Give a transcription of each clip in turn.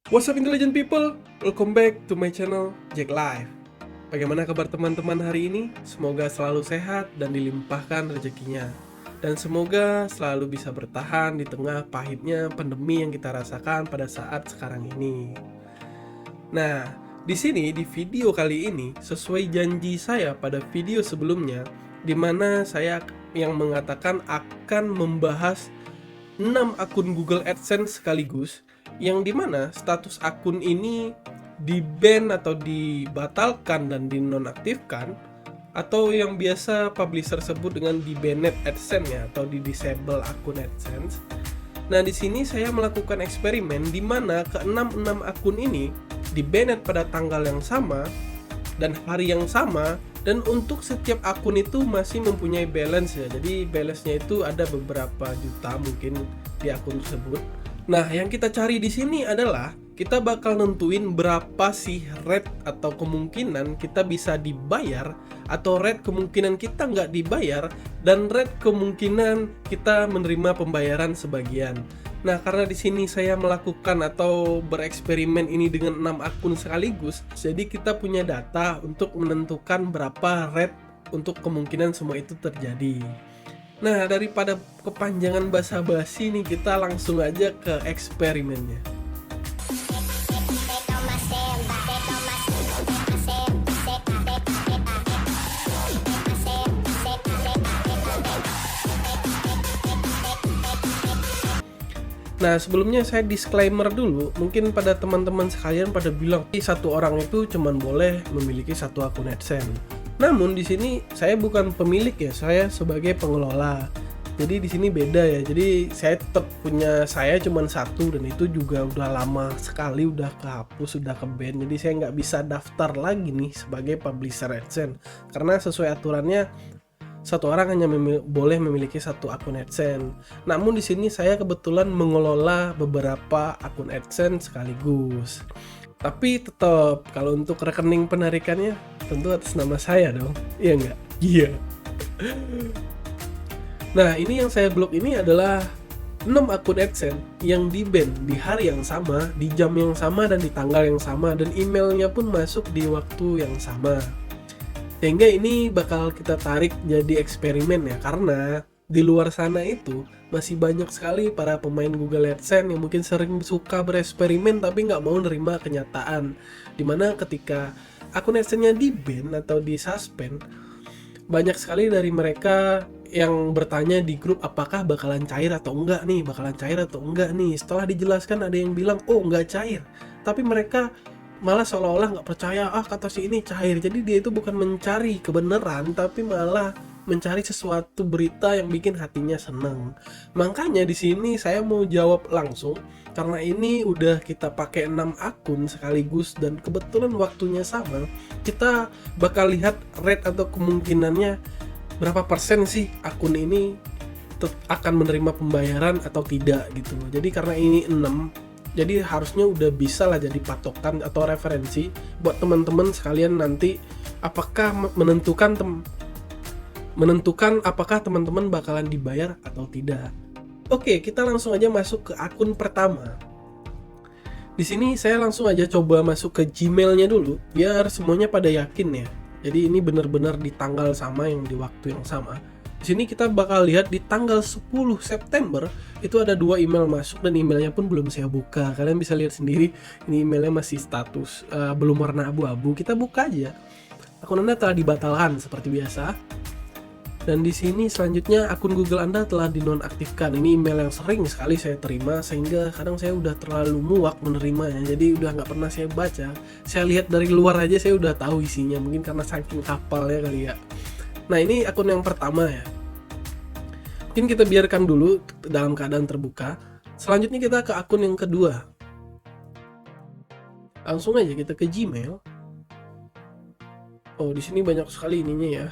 What's up intelligent people? Welcome back to my channel Jack Life. Bagaimana kabar teman-teman hari ini? Semoga selalu sehat dan dilimpahkan rezekinya. Dan semoga selalu bisa bertahan di tengah pahitnya pandemi yang kita rasakan pada saat sekarang ini. Nah, di sini di video kali ini sesuai janji saya pada video sebelumnya, di mana saya yang mengatakan akan membahas 6 akun Google AdSense sekaligus, yang dimana status akun ini di-ban atau dibatalkan dan dinonaktifkan, atau yang biasa publisher sebut dengan di-banned AdSense ya, atau di-disable akun AdSense. Nah, di sini saya melakukan eksperimen di mana ke-6 akun ini di-banned pada tanggal yang sama dan hari yang sama, dan untuk setiap akun itu masih mempunyai balance ya. Jadi balance-nya itu ada beberapa juta mungkin di akun tersebut. Nah, yang kita cari di sini adalah kita bakal nentuin berapa sih rate atau kemungkinan kita bisa dibayar, atau rate kemungkinan kita nggak dibayar, dan rate kemungkinan kita menerima pembayaran sebagian. Nah, karena di sini saya melakukan atau bereksperimen ini dengan 6 akun sekaligus, jadi kita punya data untuk menentukan berapa rate untuk kemungkinan semua itu terjadi. Nah, daripada kepanjangan basa-basi nih, kita langsung aja ke eksperimennya. Nah, sebelumnya saya disclaimer dulu, mungkin pada teman-teman sekalian pada bilang, satu orang itu cuman boleh memiliki satu akun AdSense. Namun di sini saya bukan pemilik ya, saya sebagai pengelola. Jadi di sini beda ya. Jadi saya tetap punya, saya cuman satu, dan itu juga udah lama sekali udah kehapus, udah ke-ban. Jadi saya nggak bisa daftar lagi nih sebagai publisher AdSense. Karena sesuai aturannya satu orang hanya boleh memiliki satu akun AdSense. Namun di sini saya kebetulan mengelola beberapa akun AdSense sekaligus. Tapi tetap kalau untuk rekening penarikannya tentu atas nama saya dong. Iya nggak? Iya. Nah, ini yang saya blok ini adalah 6 akun AdSense yang di-ban di hari yang sama, di jam yang sama, dan di tanggal yang sama, dan emailnya pun masuk di waktu yang sama. Sehingga ini bakal kita tarik jadi eksperimen ya, karena di luar sana itu masih banyak sekali para pemain Google AdSense yang mungkin sering suka bereksperimen tapi nggak mau nerima kenyataan. Dimana ketika akun AdSense-nya di-ban atau di-suspend, banyak sekali dari mereka yang bertanya di grup apakah bakalan cair atau enggak nih, Setelah dijelaskan ada yang bilang, oh nggak cair. Tapi mereka malah seolah-olah nggak percaya, kata si ini cair. Jadi dia itu bukan mencari kebenaran, tapi malah mencari sesuatu berita yang bikin hatinya seneng. Makanya di sini saya mau jawab langsung, karena ini udah kita pakai 6 akun sekaligus dan kebetulan waktunya sama. Kita bakal lihat rate atau kemungkinannya berapa persen sih akun ini akan menerima pembayaran atau tidak gitu. Jadi karena ini 6, jadi harusnya udah bisa lah jadi patokan atau referensi buat teman-teman sekalian nanti, apakah menentukan apakah teman-teman bakalan dibayar atau tidak. Oke, kita langsung aja masuk ke akun pertama. Di sini saya langsung aja coba masuk ke Gmail-nya dulu biar semuanya pada yakin ya. Jadi ini benar-benar di tanggal sama, yang di waktu yang sama. Di sini kita bakal lihat di tanggal 10 September itu ada 2 email masuk, dan emailnya pun belum saya buka. Kalian bisa lihat sendiri, ini emailnya masih status belum warna abu-abu. Kita buka aja. Akun Anda telah dibatalkan seperti biasa. Dan di sini selanjutnya akun Google Anda telah dinonaktifkan. Ini email yang sering sekali saya terima, sehingga kadang saya udah terlalu muak menerimanya. Jadi udah nggak pernah saya baca. Saya lihat dari luar aja saya udah tahu isinya, mungkin karena saking hafalnya kali ya. Nah, ini akun yang pertama ya. Mungkin kita biarkan dulu dalam keadaan terbuka. Selanjutnya kita ke akun yang kedua. Langsung aja kita ke Gmail. Oh, di sini banyak sekali ininya ya.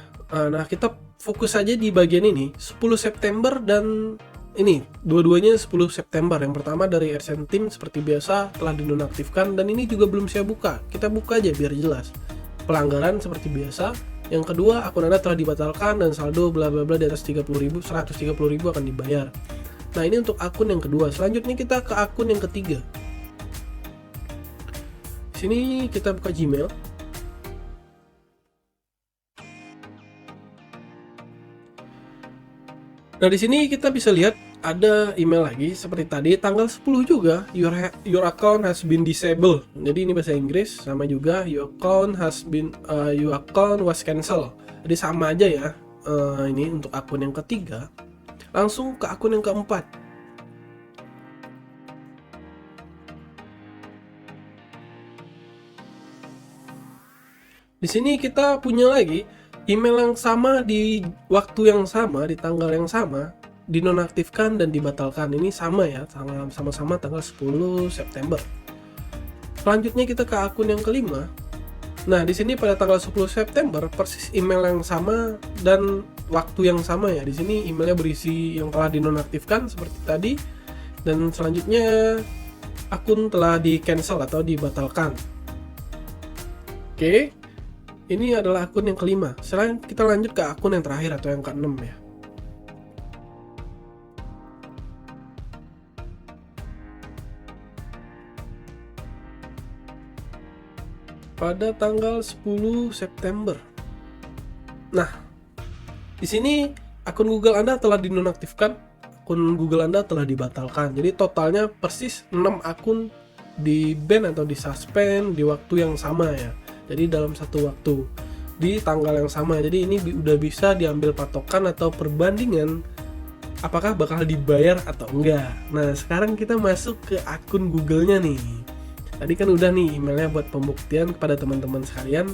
Nah, kita fokus aja di bagian ini, 10 September dan ini dua-duanya 10 September. Yang pertama dari AdSense Team seperti biasa telah dinonaktifkan, dan ini juga belum saya buka. Kita buka aja biar jelas. Pelanggaran seperti biasa. Yang kedua, akun Anda telah dibatalkan dan saldo bla bla bla di atas 30.000, 130.000 akan dibayar. Nah, ini untuk akun yang kedua. Selanjutnya kita ke akun yang ketiga. Sini kita buka Gmail. Nah, di sini kita bisa lihat ada email lagi seperti tadi, tanggal 10 juga, your account has been disabled. Jadi ini bahasa Inggris, sama juga your account was cancelled. Jadi sama aja ya. Ini untuk akun yang ketiga. Langsung ke akun yang keempat. Di sini kita punya lagi email yang sama di waktu yang sama, di tanggal yang sama, dinonaktifkan dan dibatalkan. Ini sama ya, sama-sama tanggal 10 September. Selanjutnya kita ke akun yang kelima. Nah, di sini pada tanggal 10 September persis email yang sama dan waktu yang sama ya. Di sini emailnya berisi yang telah dinonaktifkan seperti tadi, dan selanjutnya akun telah di-cancel atau dibatalkan. Oke. Ini adalah akun yang kelima. Sekarang kita lanjut ke akun yang terakhir atau yang keenam ya. Pada tanggal 10 September. Nah, di sini akun Google Anda telah dinonaktifkan, akun Google Anda telah dibatalkan. Jadi totalnya persis 6 akun di ban atau di suspend di waktu yang sama ya. Jadi dalam satu waktu di tanggal yang sama. Jadi ini udah bisa diambil patokan atau perbandingan apakah bakal dibayar atau enggak. Nah, sekarang kita masuk ke akun Google-nya nih. Tadi kan udah nih emailnya buat pembuktian kepada teman-teman sekalian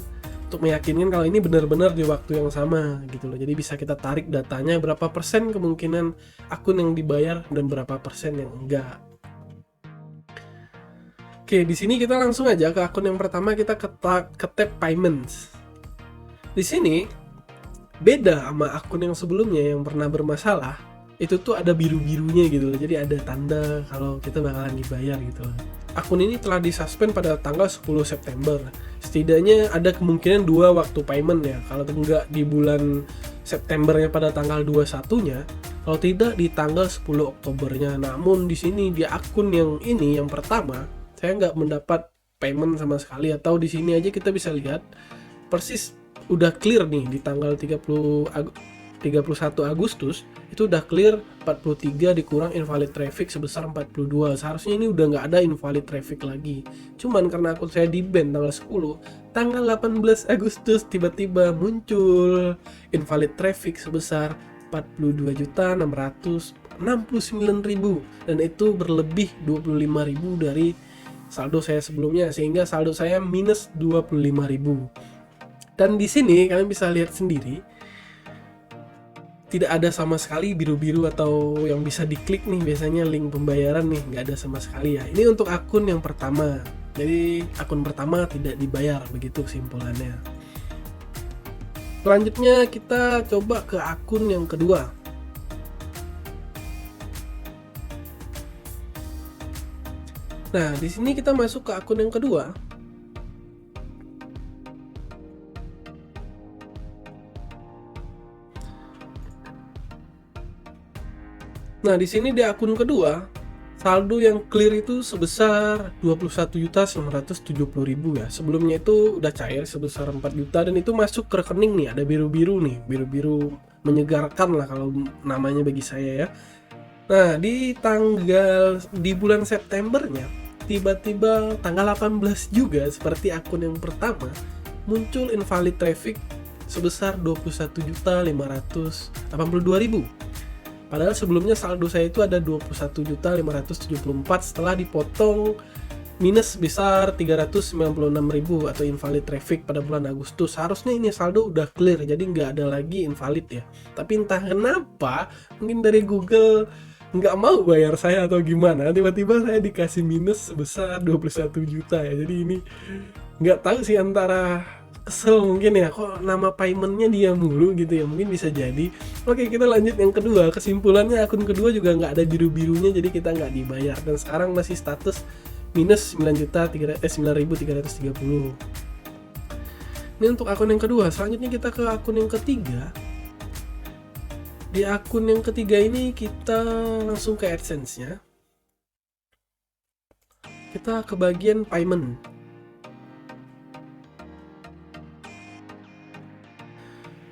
untuk meyakinkan kalau ini benar-benar di waktu yang sama gitu loh. Jadi bisa kita tarik datanya berapa persen kemungkinan akun yang dibayar dan berapa persen yang enggak. Oke, di sini kita langsung aja ke akun yang pertama, kita ke tab payments. Di sini beda sama akun yang sebelumnya yang pernah bermasalah. Itu tuh ada biru-birunya gitu loh. Jadi ada tanda kalau kita bakalan dibayar gitu loh. Akun ini telah disuspend pada tanggal 10 September. Setidaknya ada kemungkinan 2 waktu payment ya. Kalau enggak di bulan Septembernya pada tanggal 21-nya, kalau tidak di tanggal 10 Oktobernya. Namun di sini di akun yang ini yang pertama, saya nggak mendapat payment sama sekali, atau di sini aja kita bisa lihat persis udah clear nih di tanggal 31 Agustus itu udah clear 43 dikurang invalid traffic sebesar 42. Seharusnya ini udah nggak ada invalid traffic lagi. Cuman karena akun saya di ban tanggal 10, tanggal 18 Agustus tiba-tiba muncul invalid traffic sebesar 42.669.000 dan itu berlebih 25.000 dari saldo saya sebelumnya, sehingga saldo saya minus 25.000. Dan di sini kalian bisa lihat sendiri tidak ada sama sekali biru-biru atau yang bisa diklik nih, biasanya link pembayaran nih, nggak ada sama sekali ya. Ini untuk akun yang pertama. Jadi akun pertama tidak dibayar, begitu kesimpulannya. Selanjutnya kita coba ke akun yang kedua. Nah, di sini kita masuk ke akun yang kedua. Nah, di sini di akun kedua, saldo yang clear itu sebesar 21.970.000 ya. Sebelumnya itu udah cair sebesar 4 juta dan itu masuk ke rekening nih, ada biru-biru nih, biru-biru menyegarkan lah kalau namanya bagi saya ya. Nah, di bulan Septembernya tiba-tiba tanggal 18 juga seperti akun yang pertama muncul invalid traffic sebesar 21.582.000. Padahal sebelumnya saldo saya itu ada 21.574 setelah dipotong minus besar 396.000 atau invalid traffic pada bulan Agustus. Harusnya ini saldo udah clear, jadi nggak ada lagi invalid ya. Tapi entah kenapa mungkin dari Google nggak mau bayar saya atau gimana, tiba-tiba saya dikasih minus sebesar 21 juta ya. Jadi ini nggak tahu sih, antara kesel mungkin ya, kok nama paymentnya dia mulu gitu ya, mungkin bisa jadi. Oke, kita lanjut yang kedua. Kesimpulannya akun kedua juga nggak ada biru-birunya, jadi kita nggak dibayar dan sekarang masih status minus 9.330. Ini untuk akun yang kedua. Selanjutnya kita ke akun yang ketiga. Di akun yang ketiga ini kita langsung ke AdSense-nya. Kita ke bagian payment.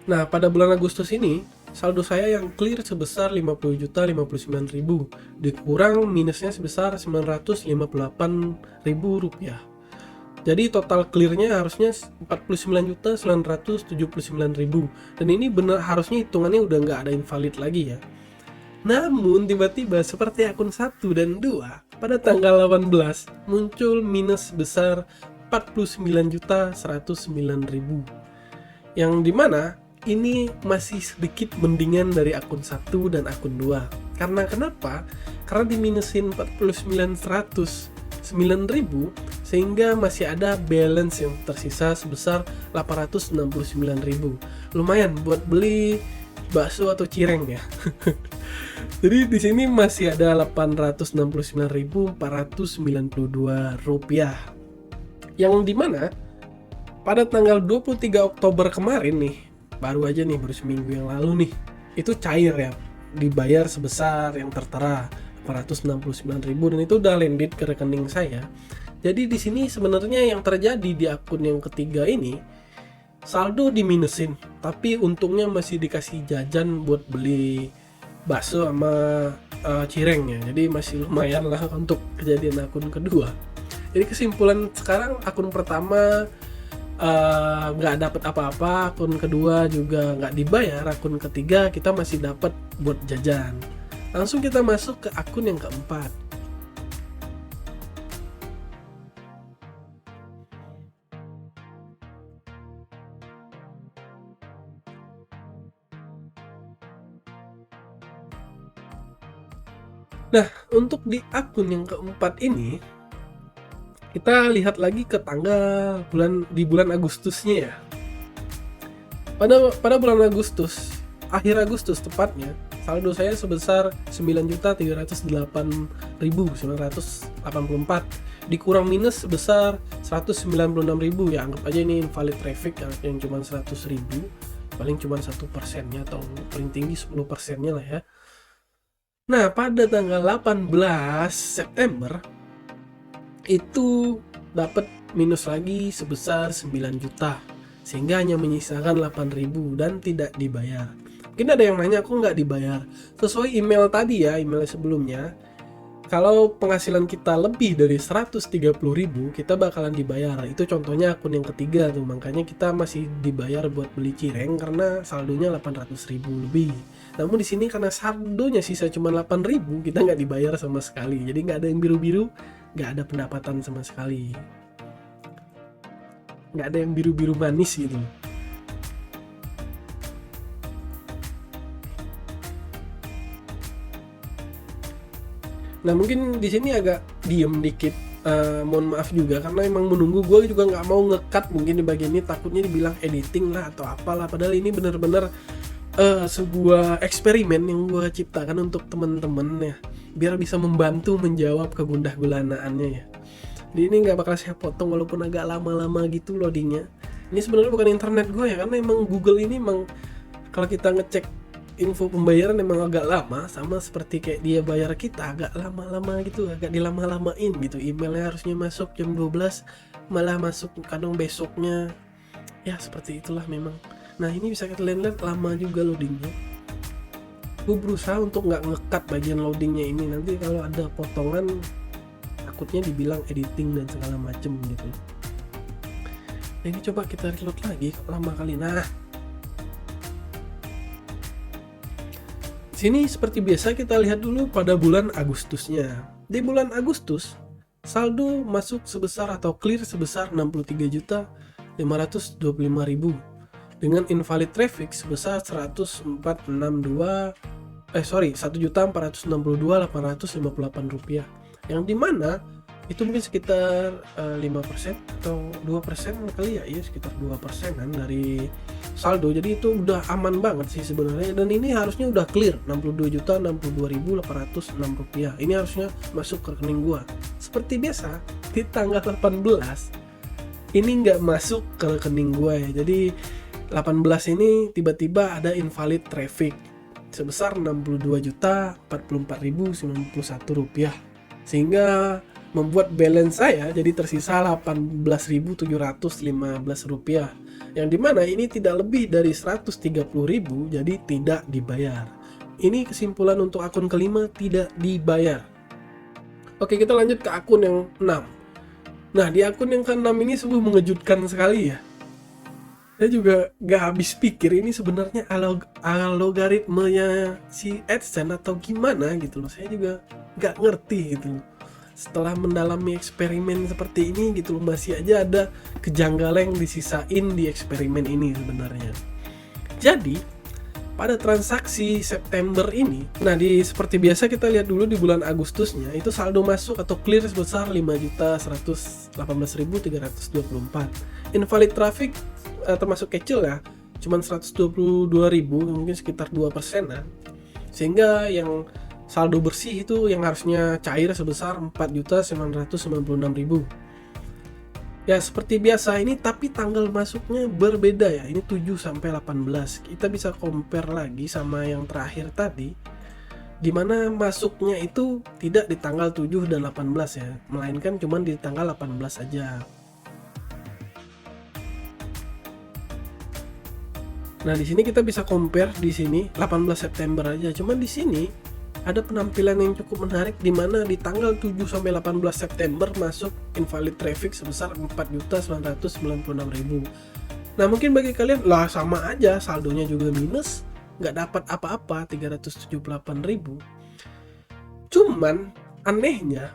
Nah, pada bulan Agustus ini, saldo saya yang clear sebesar 50.059.000, dikurang minusnya sebesar 958.000 rupiah. Jadi total clearnya harusnya 49.979.000, dan ini benar harusnya hitungannya udah nggak ada invalid lagi ya. Namun tiba-tiba seperti akun 1 dan 2, pada tanggal 18 muncul minus sebesar 49.109.000, yang dimana ini masih sedikit mendingan dari akun 1 dan akun 2. Karena kenapa? Karena diminusin 49.109.000, sehingga masih ada balance yang tersisa sebesar 869.000. Lumayan buat beli bakso atau cireng ya. Jadi di sini masih ada 869.492 rupiah. Yang dimana pada tanggal 23 Oktober kemarin nih, baru seminggu yang lalu nih, itu cair ya, dibayar sebesar yang tertera 469.000, dan itu udah landed ke rekening saya. Jadi di sini sebenarnya yang terjadi di akun yang ketiga ini, saldo diminusin, tapi untungnya masih dikasih jajan buat beli bakso sama cireng ya. Jadi masih lumayan lah untuk kejadian akun kedua. Jadi kesimpulan sekarang, akun pertama nggak dapat apa-apa, akun kedua juga nggak dibayar, akun ketiga kita masih dapat buat jajan. Langsung kita masuk ke akun yang keempat. Nah, untuk di akun yang keempat ini, kita lihat lagi ke tanggal di bulan Agustusnya ya. Pada bulan Agustus, akhir Agustus tepatnya, saldo saya sebesar 9.308.984, dikurang minus sebesar 196.000 ya. Anggap aja ini invalid traffic yang cuma 100.000, paling cuma 1%-nya atau paling tinggi 10%-nya lah ya. Nah, pada tanggal 18 September itu dapat minus lagi sebesar 9 juta, sehingga hanya menyisakan 8.000 dan tidak dibayar. Mungkin ada yang nanya, kok nggak dibayar? Sesuai email tadi ya, email sebelumnya, kalau penghasilan kita lebih dari 130.000, kita bakalan dibayar. Itu contohnya akun yang ketiga tuh, makanya kita masih dibayar buat beli cireng karena saldonya 800.000 lebih. Namun di sini karena saldonya sisa cuma 8.000, kita nggak dibayar sama sekali. Jadi nggak ada yang biru-biru, nggak ada pendapatan sama sekali, nggak ada yang biru-biru manis gitu. Nah, mungkin di sini agak diem dikit, mohon maaf juga karena emang menunggu. Gue juga nggak mau nge-cut mungkin di bagian ini, takutnya dibilang editing lah atau apalah, padahal ini bener-bener sebuah eksperimen yang gue ciptakan untuk temen-temen ya, biar bisa membantu menjawab kegundah gulanaannya ya. Jadi ini nggak bakal saya potong walaupun agak lama-lama gitu loadingnya. Ini sebenarnya bukan internet gue ya, karena emang Google ini emang kalau kita ngecek info pembayaran emang agak lama, sama seperti kayak dia bayar kita agak lama-lama gitu, agak dilama-lamain gitu. Emailnya harusnya masuk jam 12 malah masuk kadang besoknya ya, seperti itulah memang. Nah, ini bisa kita lihat lama juga loadingnya. Gue berusaha untuk nggak nge-cut bagian loadingnya ini, nanti kalau ada potongan takutnya dibilang editing dan segala macem gitu. Nah, ini coba kita reload lagi, lama kali. Nah, sini seperti biasa kita lihat dulu pada bulan Agustusnya. Di bulan Agustus, saldo masuk sebesar atau clear sebesar 63.525.000 dengan invalid traffic sebesar 1.462.858 rupiah. Yang dimana itu mungkin sekitar 5% atau 2% kali ya, sekitar 2%-an dari saldo. Jadi itu udah aman banget sih sebenarnya, dan ini harusnya udah clear 62.062.806 rupiah. Ini harusnya masuk ke rekening gua. Seperti biasa di tanggal 18 ini nggak masuk ke rekening gua ya. Jadi 18 ini tiba-tiba ada invalid traffic sebesar 62.044.091 rupiah, sehingga membuat balance saya jadi tersisa Rp18.715, yang dimana ini tidak lebih dari Rp130.000, jadi tidak dibayar. Ini kesimpulan untuk akun kelima, tidak dibayar. Oke, kita lanjut ke akun yang 6. Nah, di akun yang ke-6 ini sungguh mengejutkan sekali ya. Saya juga gak habis pikir ini sebenarnya algoritmenya si AdSense atau gimana gitu loh. Saya juga gak ngerti gitu loh. Setelah mendalami eksperimen seperti ini gitu loh, masih aja ada kejanggalan yang disisain di eksperimen ini sebenarnya. Jadi pada transaksi September ini, nah seperti biasa kita lihat dulu di bulan Agustusnya, itu saldo masuk atau clear sebesar 5.118.324. Invalid traffic termasuk kecil ya, cuman 122.000, mungkin sekitar 2%-an. Sehingga yang saldo bersih itu yang harusnya cair sebesar 4.996.000. Ya seperti biasa ini, tapi tanggal masuknya berbeda ya. Ini 7 sampai 18. Kita bisa compare lagi sama yang terakhir tadi, dimana masuknya itu tidak di tanggal 7 dan 18 ya, melainkan cuman di tanggal 18 aja. Nah, di sini kita bisa compare di sini 18 September aja. Cuman di sini ada penampilan yang cukup menarik di mana di tanggal 7 sampai 18 September masuk invalid traffic sebesar 4.996.000. Nah, mungkin bagi kalian lah sama aja, saldonya juga minus, nggak dapat apa-apa 378.000. Cuman anehnya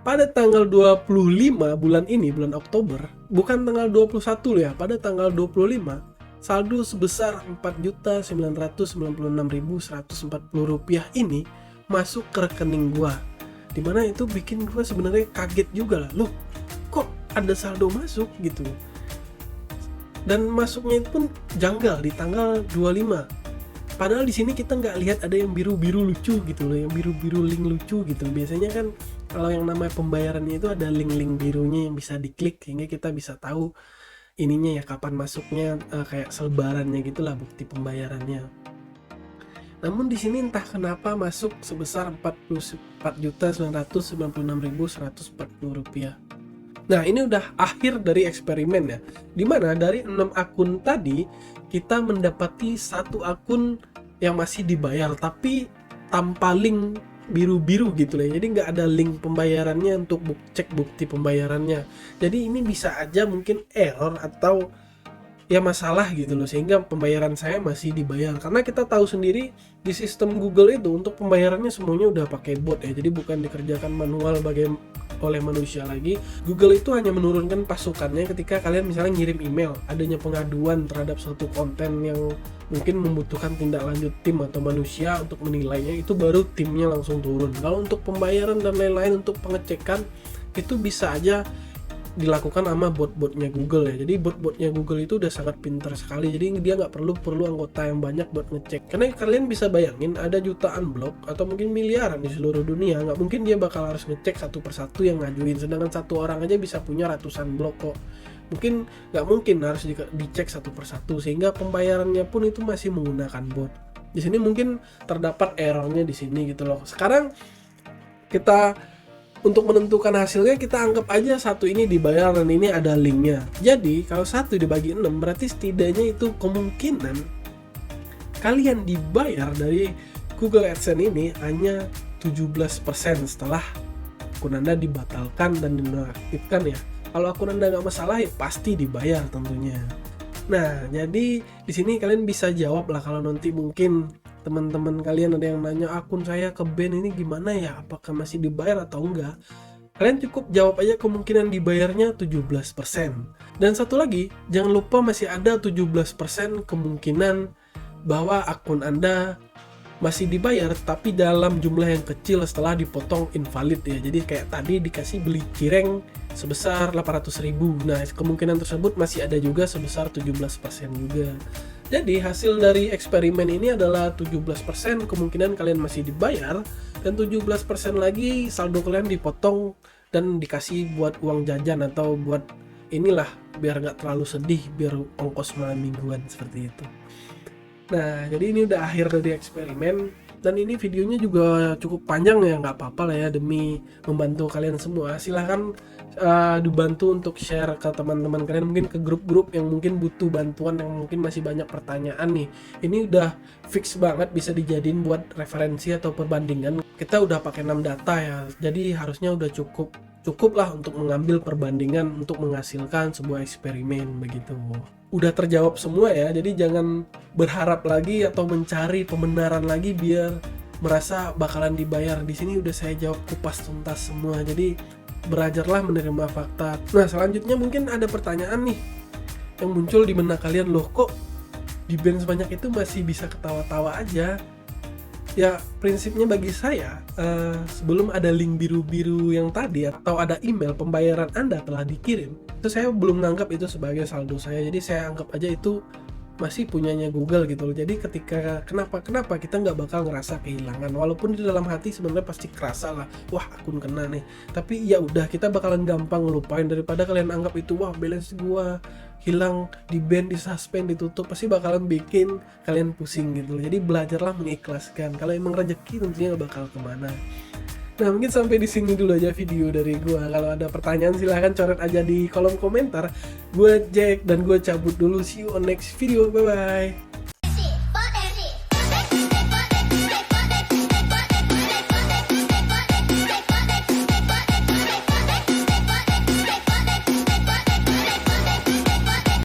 pada tanggal 25 bulan ini, bulan Oktober, bukan tanggal 21 ya, pada tanggal 25 saldo sebesar Rp4.996.140 ini masuk ke rekening gua, dimana itu bikin gua sebenarnya kaget juga lah, loh kok ada saldo masuk gitu. Dan masuknya itu pun janggal di tanggal 25. Padahal di sini kita nggak lihat ada yang biru-biru lucu gitu loh, yang biru-biru link lucu gitu. Biasanya kan kalau yang namanya pembayarannya itu ada link-link birunya yang bisa diklik sehingga kita bisa tahu ininya ya, kapan masuknya, kayak selebarannya gitulah bukti pembayarannya. Namun di sini entah kenapa masuk sebesar Rp44.996.140. Nah, ini udah akhir dari eksperimen ya, dimana dari 6 akun tadi kita mendapati satu akun yang masih dibayar tapi tanpa link biru-biru gitu lah, jadi nggak ada link pembayarannya untuk cek bukti pembayarannya. Jadi ini bisa aja mungkin error atau ya masalah gitu loh, sehingga pembayaran saya masih dibayar. Karena kita tahu sendiri di sistem Google itu untuk pembayarannya semuanya udah pakai bot ya, jadi bukan dikerjakan manual oleh manusia lagi. Google itu hanya menurunkan pasukannya ketika kalian misalnya ngirim email, adanya pengaduan terhadap suatu konten yang mungkin membutuhkan tindak lanjut tim atau manusia untuk menilainya, itu baru timnya langsung turun. Kalau untuk pembayaran dan lain-lain untuk pengecekan itu bisa aja dilakukan sama bot-botnya Google ya. Jadi bot-botnya Google itu udah sangat pintar sekali, jadi dia nggak perlu anggota yang banyak buat ngecek. Karena kalian bisa bayangin ada jutaan blog atau mungkin miliaran di seluruh dunia, nggak mungkin dia bakal harus ngecek satu persatu yang ngajuin, sedangkan satu orang aja bisa punya ratusan blog kok. Mungkin nggak mungkin harus dicek satu persatu, sehingga pembayarannya pun itu masih menggunakan bot. Di sini mungkin terdapat errornya di sini gitu loh. Sekarang kita untuk menentukan hasilnya, kita anggap aja satu ini dibayar dan ini ada linknya. Jadi kalau 1 dibagi 6 berarti setidaknya itu kemungkinan kalian dibayar dari Google AdSense ini hanya 17% setelah akun Anda dibatalkan dan dinonaktifkan ya. Kalau akun Anda nggak masalah ya pasti dibayar tentunya. Nah, jadi di sini kalian bisa jawab lah kalau nanti mungkin teman-teman kalian ada yang nanya akun saya ke ban ini gimana ya, apakah masih dibayar atau enggak. Kalian cukup jawab aja kemungkinan dibayarnya 17%. Dan satu lagi, jangan lupa masih ada 17% kemungkinan bahwa akun Anda masih dibayar tapi dalam jumlah yang kecil setelah dipotong invalid ya. Jadi kayak tadi dikasih beli cireng sebesar 800.000. Nah, kemungkinan tersebut masih ada juga sebesar 17% juga. Jadi hasil dari eksperimen ini adalah 17% kemungkinan kalian masih dibayar, dan 17% lagi saldo kalian dipotong dan dikasih buat uang jajan atau buat inilah biar nggak terlalu sedih, biar ongkos malam mingguan seperti itu. Nah, jadi ini udah akhir dari eksperimen. Dan ini videonya juga cukup panjang ya, nggak apa-apa lah ya, demi membantu kalian semua. Silahkan dibantu untuk share ke teman-teman kalian, mungkin ke grup-grup yang mungkin butuh bantuan, yang mungkin masih banyak pertanyaan nih. Ini udah fix banget bisa dijadiin buat referensi atau perbandingan. Kita udah pakai 6 data ya, jadi harusnya udah cukup lah untuk mengambil perbandingan untuk menghasilkan sebuah eksperimen begitu. Udah terjawab semua ya, jadi jangan berharap lagi atau mencari pembenaran lagi biar merasa bakalan dibayar. Di sini udah saya jawab kupas tuntas semua, jadi belajarlah menerima fakta. Nah, selanjutnya mungkin ada pertanyaan nih yang muncul di benak kalian, loh kok di band sebanyak itu masih bisa ketawa-tawa aja? Ya, prinsipnya bagi saya, sebelum ada link biru-biru yang tadi atau ada email pembayaran Anda telah dikirim, itu saya belum menganggap itu sebagai saldo saya. Jadi saya anggap aja itu masih punyanya Google gitu loh. Jadi ketika kenapa kita nggak bakal ngerasa kehilangan, walaupun di dalam hati sebenarnya pasti kerasa lah, wah akun kena nih. Tapi ya udah, kita bakalan gampang ngelupain daripada kalian anggap itu wah balance gua hilang, di ban, di suspend, ditutup, pasti bakalan bikin kalian pusing gitu loh. Jadi belajarlah mengikhlaskan. Kalau emang rezeki tentunya nggak bakal kemana. Nah, mungkin sampai di sini dulu aja video dari gua. Kalau ada pertanyaan silahkan coret aja di kolom komentar. Gue Jack dan gue cabut dulu. See you on next video. Bye bye.